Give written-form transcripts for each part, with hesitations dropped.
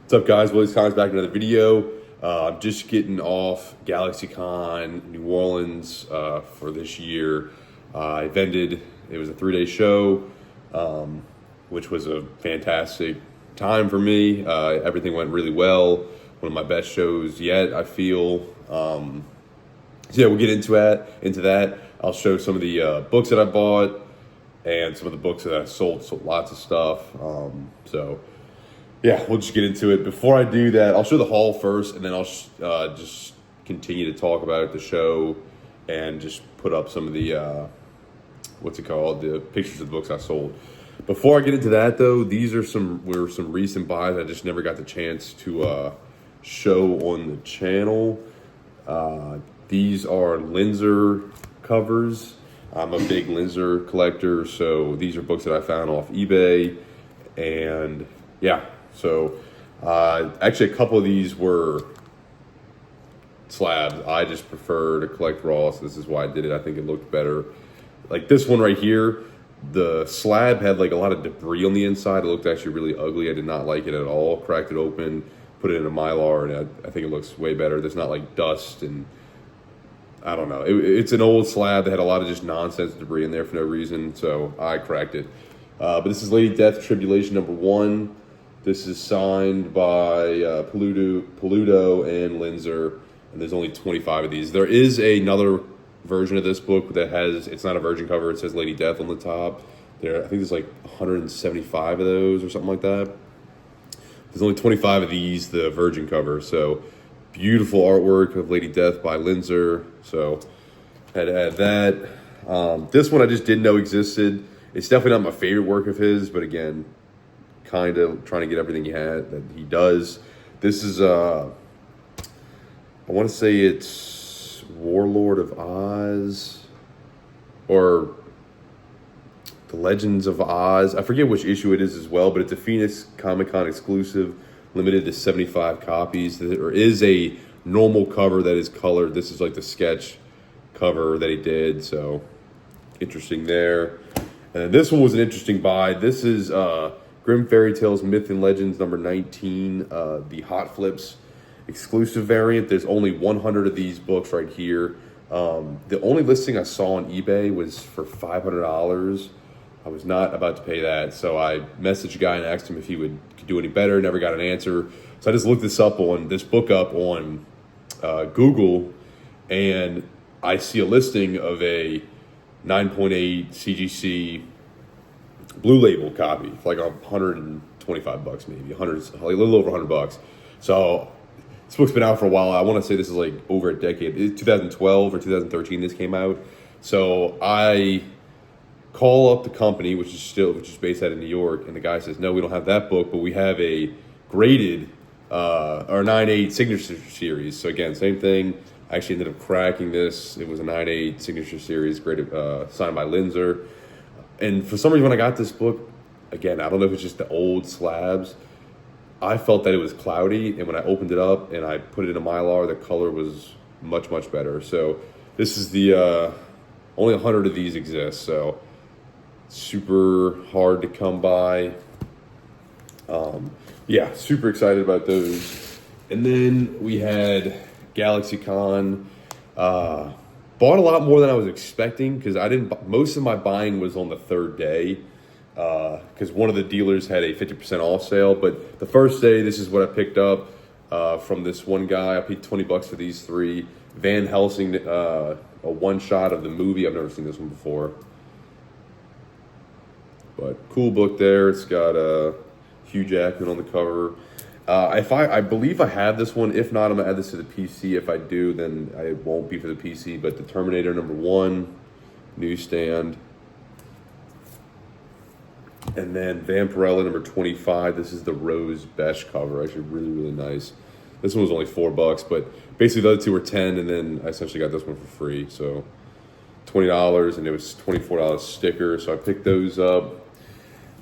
What's up, guys? Willie Collins back in another video. I'm just getting off GalaxyCon New Orleans for this year. I vended. It was a 3-day show, which was a fantastic time for me. Everything went really well. One of my best shows yet, I feel. So yeah, we'll get into that. I'll show some of the books that I bought and some of the books that I sold. So lots of stuff. Yeah, we'll just get into it. Before I do that, I'll show the haul first, and then I'll just continue to talk about the show and just put up some of the, the pictures of the books I sold. Before I get into that, though, these are some recent buys I just never got the chance to show on the channel. These are Linzer covers. I'm a big Linzer collector, so these are books that I found off eBay, and yeah. So, actually, a couple of these were slabs. I just prefer to collect raw, so this is why I did it. I think it looked better. Like this one right here, the slab had like a lot of debris on the inside. It looked actually really ugly. I did not like it at all. Cracked it open, put it in a Mylar, and I think it looks way better. There's not like dust and I don't know. It's an old slab that had a lot of just nonsense debris in there for no reason, so I cracked it. But this is Lady Death Tribulation #1. This is signed by Peludo and Linzer, and there's only 25 of these. There is another version of this book that it's not a virgin cover. It says Lady Death on the top. I think there's like 175 of those or something like that. There's only 25 of these, the virgin cover. So beautiful artwork of Lady Death by Linzer. So had to add that. This one I just didn't know existed. It's definitely not my favorite work of his, but again, kind of trying to get everything that he does. This is I want to say it's Warlord of Oz or the Legends of Oz. I forget which issue it is as well, but it's a Phoenix Comic-Con exclusive, limited to 75 copies. There is a normal cover that is colored. This is like the sketch cover that he did, so interesting there. And this one was an interesting buy. This is Grimm Fairy Tales Myth and Legends #19, the Hot Flips exclusive variant. There's only 100 of these books right here. The only listing I saw on eBay was for $500. I was not about to pay that, so I messaged a guy and asked him if he could do any better. Never got an answer, so I just looked this book up on Google, and I see a listing of a 9.8 CGC Blue Label copy for like $125, maybe a little over $100. So this book's been out for a while. I want to say this is like over a decade. It's 2012 or 2013 this came out. So I call up the company, which is based out of New York, and the guy says, no, we don't have that book, but we have a graded or 9.8 signature series. So again, same thing. I actually ended up cracking this. It was a 9.8 signature series graded, signed by Linzer. And for some reason, when I got this book, again, I don't know if it's just the old slabs, I felt that it was cloudy. And when I opened it up and I put it in a Mylar, the color was much, much better. So this is only 100 of these exist. So super hard to come by. Yeah, super excited about those. And then we had GalaxyCon. Bought a lot more than I was expecting because most of my buying was on the third day because one of the dealers had a 50% off sale. But the first day, this is what I picked up from this one guy. I paid $20 for these three. Van Helsing, a one-shot of the movie. I've never seen this one before. But cool book there. It's got Hugh Jackman on the cover. I believe I have this one. If not, I'm gonna add this to the PC. If I do, then it won't be for the PC. But the Terminator #1 newsstand, and then Vampirella #25. This is the Rose Besh cover. Actually, really, really nice. This one was only $4, but basically the other two were 10, and then I essentially got this one for free. So $20, and it was $24 sticker. So I picked those up.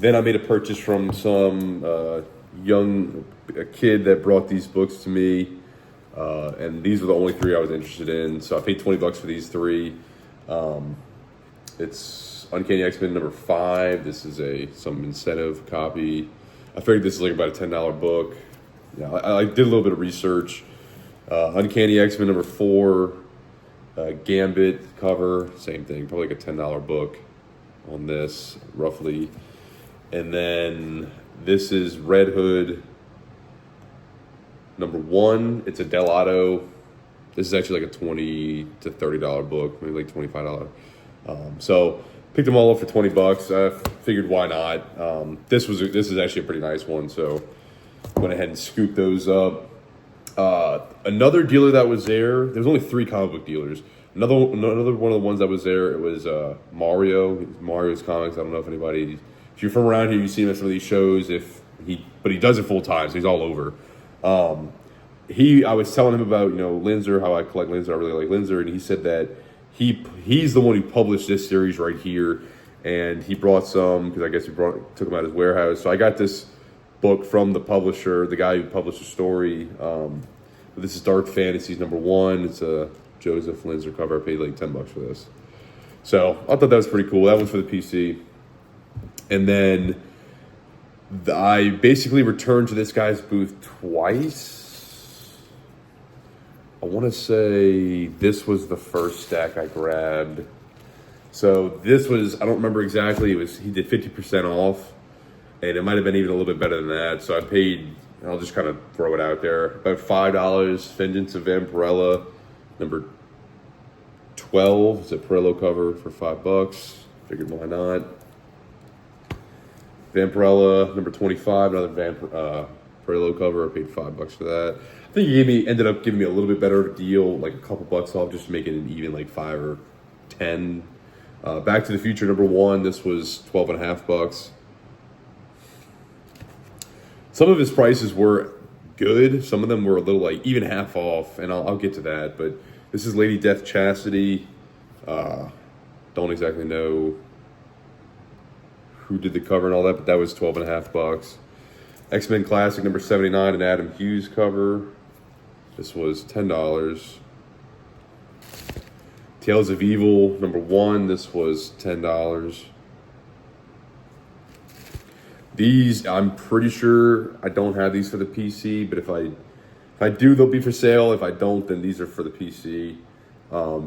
Then I made a purchase from some a kid that brought these books to me, and these were the only three I was interested in. So I paid $20 for these three. It's Uncanny X-Men #5. This is some incentive copy. I figured this is like about a $10 book. yeah, I did a little bit of research. Uncanny X-Men number 4, Gambit cover, same thing, probably like a $10 book on this, roughly. And then this is Red Hood number 1. It's a Delato. This is actually like a $20 to $30 book, maybe like $25. So picked them all up for $20. I figured why not. This is actually a pretty nice one, so went ahead and scooped those up. Another dealer that was there. There's only 3 comic book dealers. Another one of the ones that was there. It was Mario's Comics. I don't know if anybody, if you're from around here, you've seen him at some of these shows. But he does it full time, so he's all over. I was telling him about Linzer, how I collect Linzer. I really like Linzer, and he said that he's the one who published this series right here, and he brought some because I guess took them out of his warehouse. So I got this book from the publisher, the guy who published the story. This is Dark Fantasies number 1. It's a Joseph Linzer cover. I paid like $10 for this, so I thought that was pretty cool. That was for the PC, and then I basically returned to this guy's booth twice. I want to say this was the first stack I grabbed. So this was, I don't remember exactly, he did 50% off, and it might have been even a little bit better than that. So I paid, I'll just kind of throw it out there, about $5. Vengeance of Vampirella, number 12. It's a Perillo cover for $5. Figured why not. Vampirella, number 25, another Perillo cover. I paid $5 for that. I think he ended up giving me a little bit better deal, like a couple bucks off, just making it even like 5 or 10. Back to the Future number 1. This was $12.50. Some of his prices were good. Some of them were a little like even half off, and I'll get to that. But this is Lady Death Chastity. Don't exactly know who did the cover and all that, but that was $12.50. X-Men Classic number 79, an Adam Hughes cover. This was $10. Tales of Evil number 1. This was $10. These, I'm pretty sure I don't have these for the PC, but if I do, they'll be for sale. If I don't, then these are for the PC.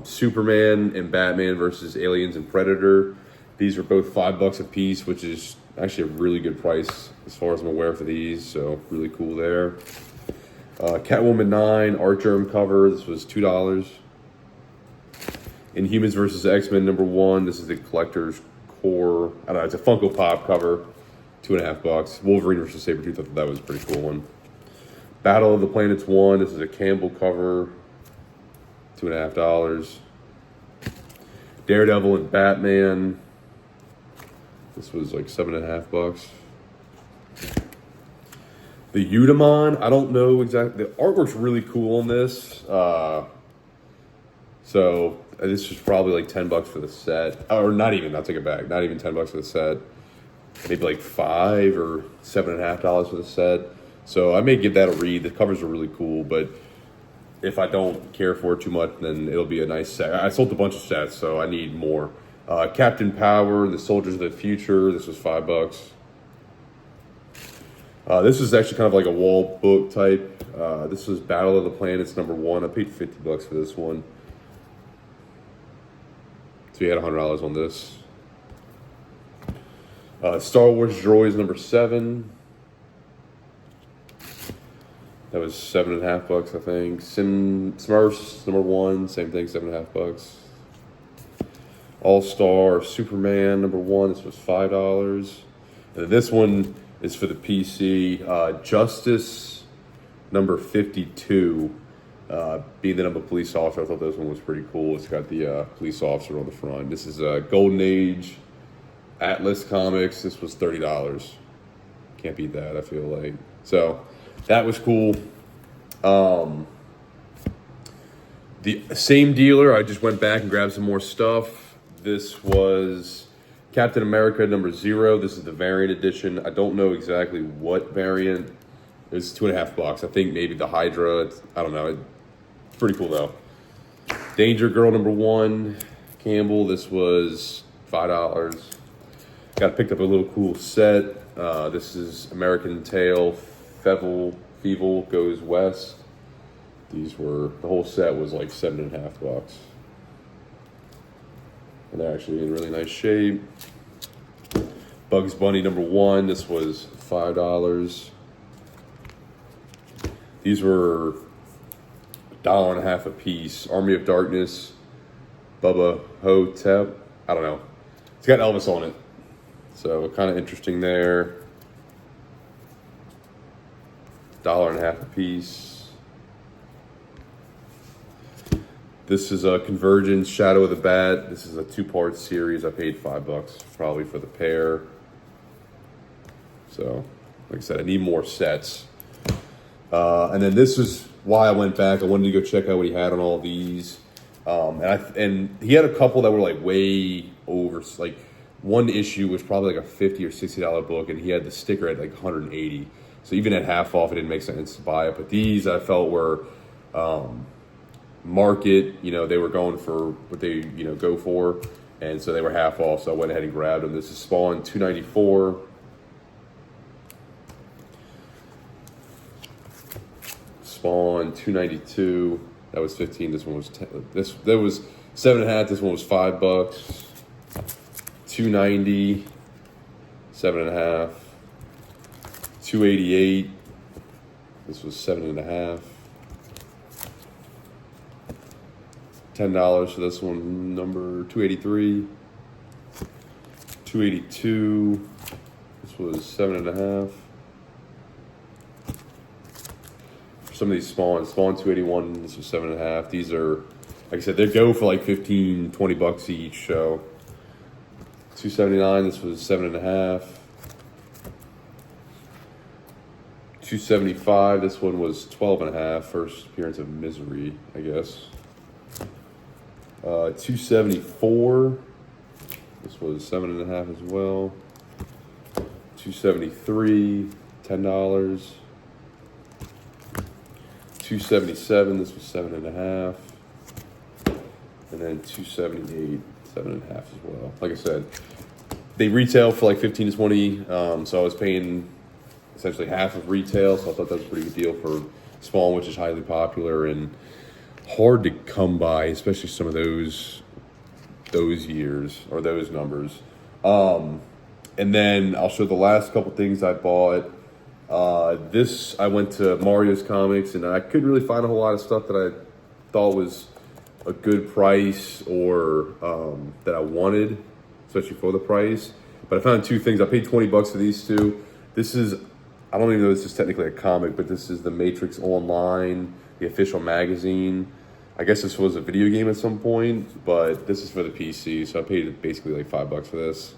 Superman and Batman versus Aliens and Predator. These are both $5 a piece, which is actually a really good price as far as I'm aware for these. So really cool there. Catwoman 9 Art Germ cover. This was $2. Inhumans versus X-Men number 1. This is the collector's core. I don't know. It's a Funko Pop cover. $2.50. Wolverine versus Sabretooth. I thought that was a pretty cool one. Battle of the Planets 1. This is a Campbell cover. $2.50. Daredevil and Batman. This was like $7.50. The Eudaimon, I don't know exactly. The artwork's really cool on this. So this was probably like $10 for the set. Or not even, I'll take it back. Not even $10 for the set. Maybe like $5 or $7.50 for the set. So I may give that a read. The covers are really cool, but if I don't care for it too much, then it'll be a nice set. I sold a bunch of sets, so I need more. Captain Power, The Soldiers of the Future. This was $5. This is actually kind of like a wall book type. This was Battle of the Planets number 1. I paid $50 for this one. So you had $100 on this. Star Wars Droids number 7. That was $7.50, I think. Smurfs number 1, same thing, $7.50. All-Star Superman number 1. This was $5. And this one is for the PC. Justice number 52. Being that I'm a police officer, I thought this one was pretty cool. It's got the police officer on the front. This is Golden Age Atlas Comics. This was $30. Can't beat that, I feel like. So that was cool. The same dealer, I just went back and grabbed some more stuff. This was Captain America number 0. This is the variant edition. I don't know exactly what variant. It's $2.50. I think maybe the Hydra. I don't know. It's pretty cool though. Danger Girl number 1. Campbell. This was $5. Picked up a little cool set. This is American Tail, Fievel, Feeble Goes West. These were, the whole set was like $7.50. And they're actually in really nice shape. Bugs Bunny #1, this was $5. These were $1.50 a piece. Army of Darkness, Bubba Hotep. I don't know. It's got Elvis on it. So kind of interesting there. $1.50 a piece. This is a Convergence Shadow of the Bat. This is a 2-part series. I paid $5 probably for the pair. So, like I said, I need more sets. And then this is why I went back. I wanted to go check out what he had on all these. And he had a couple that were like way over. Like one issue was probably like a $50 or $60 book, and he had the sticker at like $180. So even at half off, it didn't make sense to buy it. But these I felt were market. You know, they were going for what they go for, and so they were half off. So I went ahead and grabbed them. This is Spawn $2.94. Spawn $2.92. That was 15. This one was 10. That was 7.5. This one was $5. $2.90. 7.5. $2.88. This was 7.5. $10 for this one. Number $2.83. $2.82. This was 7.5. Some of these Spawn $2.81, this was 7.5. These are, like I said, they go for like $15-20 each. So $2.79, this was 7.5. $2.75, this one was 12.5. First appearance of Misery, I guess. $2.74, this was 7.5 as well. $2.73, $10. $2.77, this was 7.5. And then $2.78, 7.5 as well. Like I said, they retail for like 15 to 20. So I was paying essentially half of retail. So I thought that was a pretty good deal for Spawn, which is highly popular and hard to come by, especially some of those years or those numbers. And then I'll show the last couple things I bought. This, I went to Mario's Comics, and I couldn't really find a whole lot of stuff that I thought was a good price or that I wanted, especially for the price. But I found two things. I paid $20 for these two. This is, I don't even know if this is technically a comic, but this is the Matrix Online, the official magazine. I guess this was a video game at some point, but this is for the PC, so I paid basically like $5 for this.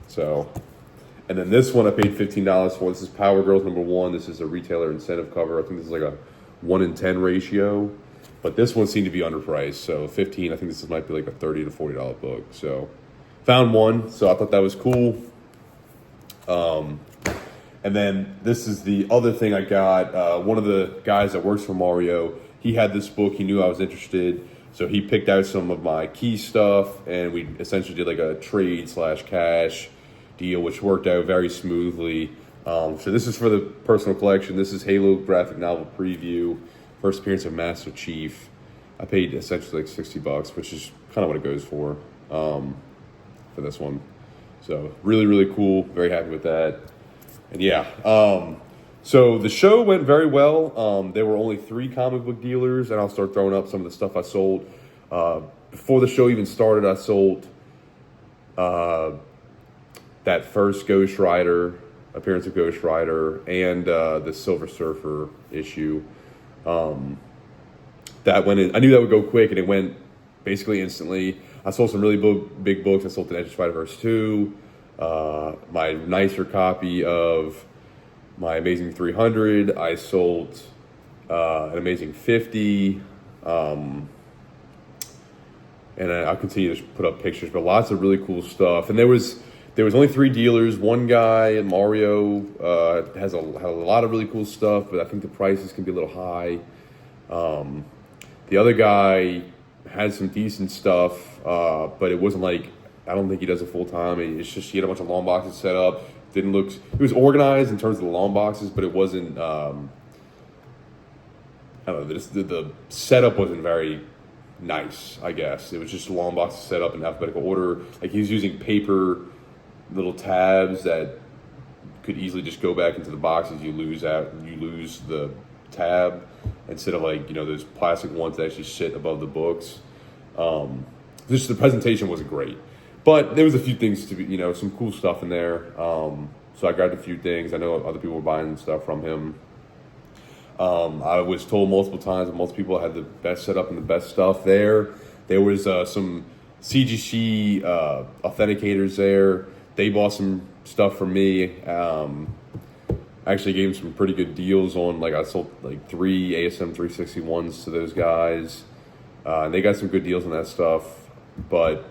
So, and then this one I paid $15 for. This is Power Girls #1. This is a retailer incentive cover. I think this is like a 1-in-10 ratio, but this one seemed to be underpriced. So 15, I think this might be like a $30 to $40 book. So found one, so I thought that was cool. And then this is the other thing I got. One of the guys that works for Mario, he had this book. He knew I was interested, so he picked out some of my key stuff, and we essentially did like a trade/cash deal, which worked out very smoothly. So this is for the personal collection. This is Halo graphic novel preview, first appearance of Master Chief. I paid essentially like $60, which is kind of what it goes for this one. So really, really cool. Very happy with that. And yeah, so the show went very well. There were only 3 comic book dealers, and I'll start throwing up some of the stuff I sold. Before the show even started, I sold that first Ghost Rider, appearance of Ghost Rider, and the Silver Surfer issue. That went in. I knew that would go quick, and it went basically instantly. I sold some really big books. I sold the Edge of Spider-Verse 2, my nicer copy of my Amazing 300. I sold an Amazing 50, and I'll continue to put up pictures, but lots of really cool stuff. And there was only 3 dealers. One guy at Mario has a lot of really cool stuff, but I think the prices can be a little high. The other guy had some decent stuff, but it wasn't like, I don't think he does it full time. It's just he had a bunch of long boxes set up. It was organized in terms of the long boxes, but it wasn't I don't know, the setup wasn't very nice, I guess. It was just a long box set up in alphabetical order. Like he was using paper little tabs that could easily just go back into the boxes. You lose the tab instead of like, those plastic ones that actually sit above the books. Just the presentation wasn't great. But there was a few things to be, some cool stuff in there. So I grabbed a few things. I know other people were buying stuff from him. I was told multiple times that most people had the best setup and the best stuff there. There was some CGC authenticators there. They bought some stuff from me. I actually gave them some pretty good deals on, I sold 3 ASM 361s to those guys. And they got some good deals on that stuff. But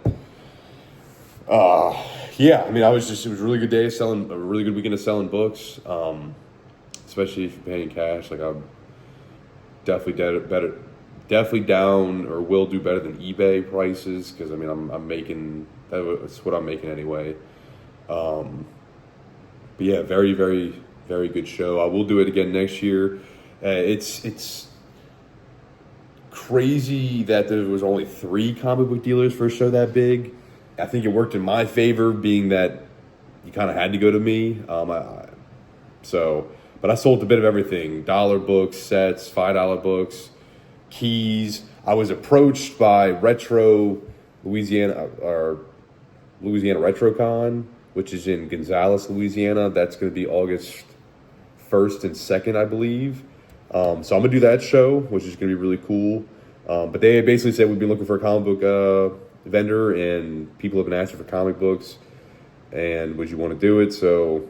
yeah, it was a really good day selling, a really good weekend of selling books. Especially if you're paying cash. I'm definitely down or will do better than eBay prices because I'm making that's what I'm making anyway. But yeah, very, very, very good show. I will do it again next year. It's crazy that there was only 3 comic book dealers for a show that big. I think it worked in my favor, being that you kind of had to go to me. But I sold a bit of everything: dollar books, sets, $5 books, keys. I was approached by Louisiana RetroCon, which is in Gonzales, Louisiana. That's going to be August 1st and 2nd, I believe. So I'm going to do that show, which is going to be really cool. But they basically said we'd be looking for a comic book vendor, and people have been asking for comic books, and would you want to do it? So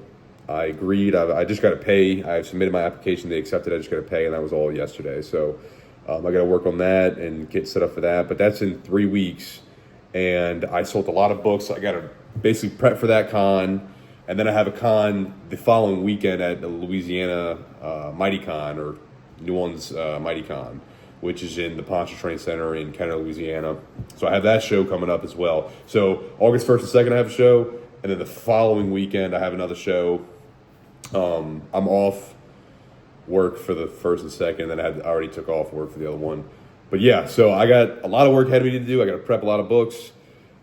I agreed. I just got to pay. I submitted my application. They accepted. I just got to pay, and that was all yesterday. So I got to work on that and get set up for that. But that's in 3 weeks, and I sold a lot of books. I got to basically prep for that con, and then I have a con the following weekend at the Louisiana Mighty Con, or New Orleans Mighty Con, which is in the Pontchartrain Center in Kenner, Louisiana. So I have that show coming up as well. So August 1st and 2nd I have a show, and then the following weekend I have another show. I'm off work for the 1st and 2nd, and I already took off work for the other one. But yeah, so I got a lot of work ahead of me to do. I got to prep a lot of books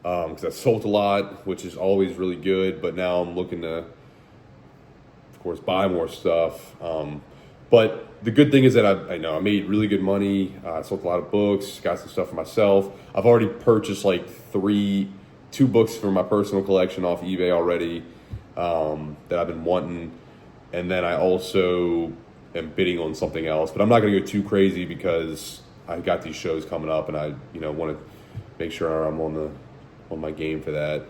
because I sold a lot, which is always really good. But now I'm looking to, of course, buy more stuff. But the good thing is that I made really good money. I sold a lot of books, got some stuff for myself. I've already purchased 2 books for my personal collection off eBay already that I've been wanting. And then I also am bidding on something else. But I'm not going to go too crazy because I got these shows coming up, and I want to make sure I'm on my game for that.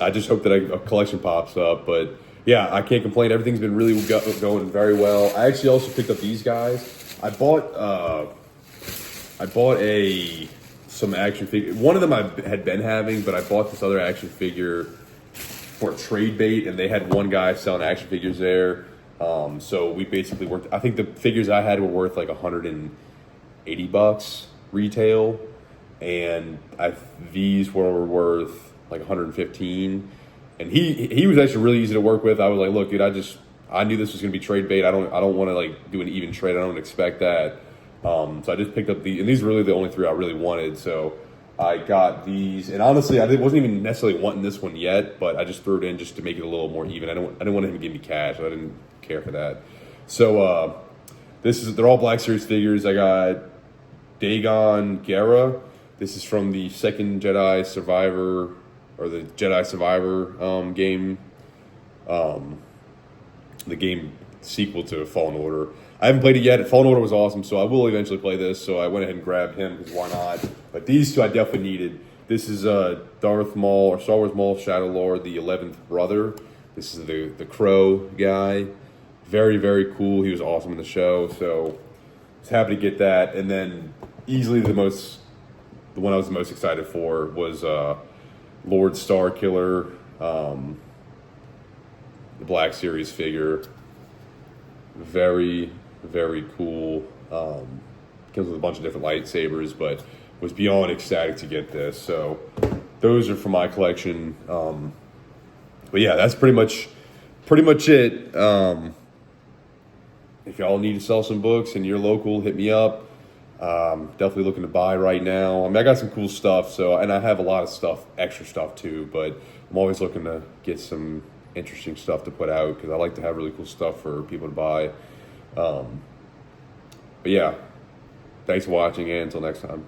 I just hope that a collection pops up. But yeah, I can't complain. Everything's been really going very well. I actually also picked up these guys. I bought some action figure. One of them I had been having, but I bought this other action figure for a trade bait, and they had one guy selling action figures there. So we basically worked. I think the figures I had were worth $180 retail, and these were worth $115. And he was actually really easy to work with. I was like, look, dude, I knew this was gonna be trade bait. I don't want to do an even trade. I don't expect that. So I just picked up and these were really the only 3 I really wanted. So I got these, and honestly, I wasn't even necessarily wanting this one yet, but I just threw it in just to make it a little more even. I didn't want him to give me cash. I didn't care for that. So they're all Black Series figures. I got Dagon Gera. This is from the second Jedi Survivor, or the Jedi Survivor game, the game sequel to Fallen Order. I haven't played it yet. Fallen Order was awesome, so I will eventually play this. So I went ahead and grabbed him because why not? But these 2 I definitely needed. This is Darth Maul, or Star Wars Maul Shadow Lord, the 11th brother. This is the Crow guy. Very, very cool. He was awesome in the show, so I was happy to get that. And then easily the one I was the most excited for was Lord Starkiller, the Black Series figure. Very, very cool. Comes with a bunch of different lightsabers, but was beyond ecstatic to get this. So those are for my collection. But yeah, that's pretty much it. if y'all need to sell some books and you're local, hit me up. Definitely looking to buy right now. I mean, I got some cool stuff, and I have a lot of stuff, extra stuff too, but I'm always looking to get some interesting stuff to put out because I like to have really cool stuff for people to buy. But yeah, thanks for watching, and until next time.